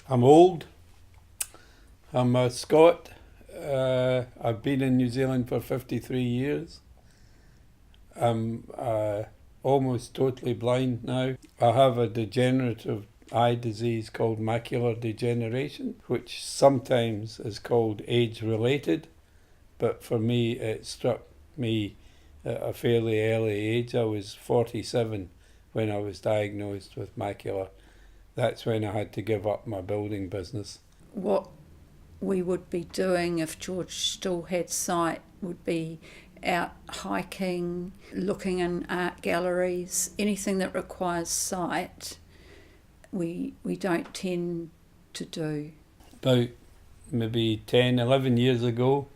I'm old. I'm a Scot. I've been in New Zealand for 53 years. I'm almost totally blind now. I have a degenerative eye disease called macular degeneration, which sometimes is called age-related, but for me it struck me at a fairly early age. I was 47 when I was diagnosed with macular. That's when I had to give up my building business. What we would be doing if George still had sight would be out hiking, looking in art galleries, anything that requires sight, we don't tend to do. About maybe 10, 11 years ago,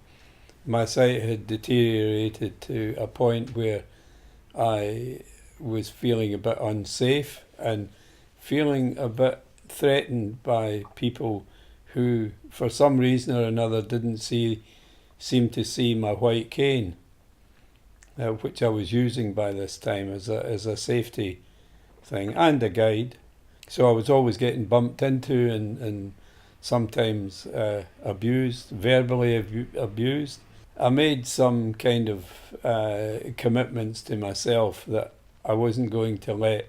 my sight had deteriorated to a point where I was feeling a bit unsafe and feeling a bit threatened by people who, for some reason or another, didn't seem to see my white cane, which I was using by this time as a safety thing and a guide. So I was always getting bumped into and sometimes abused, verbally abused. I made some kind of commitments to myself that I wasn't going to let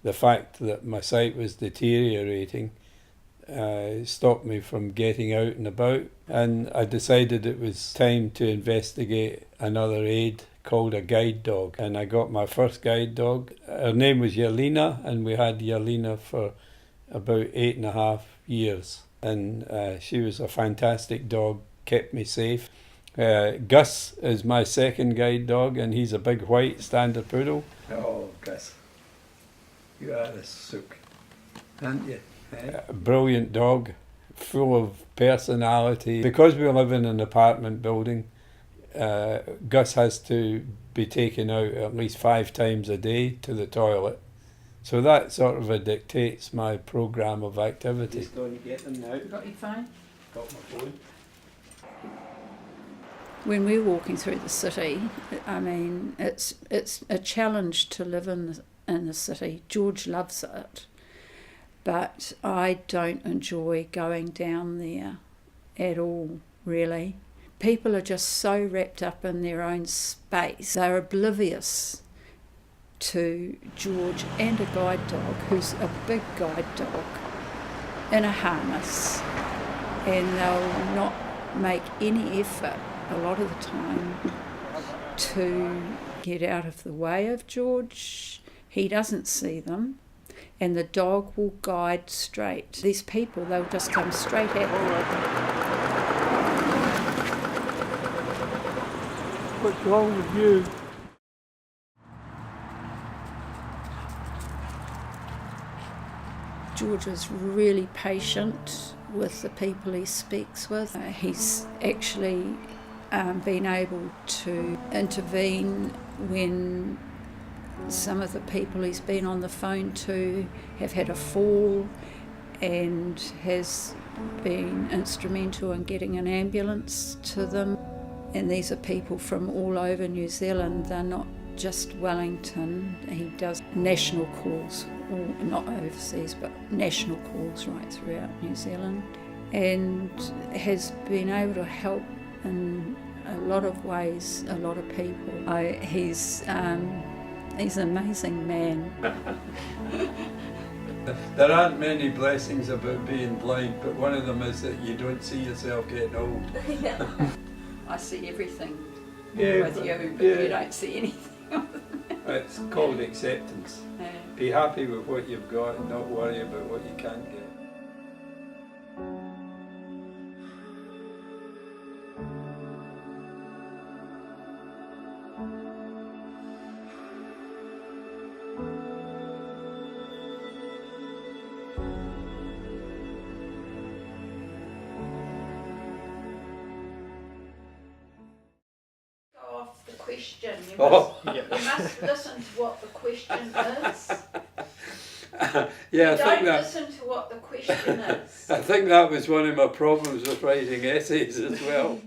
the fact that my sight was deteriorating stopped me from getting out and about, and I decided it was time to investigate another aid called a guide dog, and I got my first guide dog. Her name was Yelena, and we had Yelena for about 8.5 years, and she was a fantastic dog, kept me safe. Gus is my second guide dog, and he's a big white standard poodle. Oh, Gus, you are a sook, aren't you? A brilliant dog, full of personality. Because we live in an apartment building, Gus has to be taken out at least 5 times a day to the toilet. So that sort of dictates my programme of activity. Just going to get them now. Got your phone? Got my phone. When we're walking through the city, I mean, it's a challenge to live in the city. George loves it. But I don't enjoy going down there at all, really. People are just so wrapped up in their own space. They're oblivious to George and a guide dog, who's a big guide dog, in a harness. And they'll not make any effort, a lot of the time, to get out of the way of George. He doesn't see them. And the dog will guide straight. These people, they'll just come straight at them. What's wrong with you? George is really patient with the people he speaks with. He's actually been able to intervene when some of the people he's been on the phone to have had a fall, and has been instrumental in getting an ambulance to them. And these are people from all over New Zealand. They're not just Wellington. He does national calls, or not overseas, but national calls right throughout New Zealand, and has been able to help in a lot of ways, a lot of people. He's an amazing man. There aren't many blessings about being blind, but one of them is that you don't see yourself getting old. Yeah. I see everything with you, but you don't see anything. It's called acceptance. Yeah. Be happy with what you've got and not worry about what you can't get. Question. You must listen to what the question is. Yeah, Don't listen to what the question is. I think that was one of my problems with writing essays as well.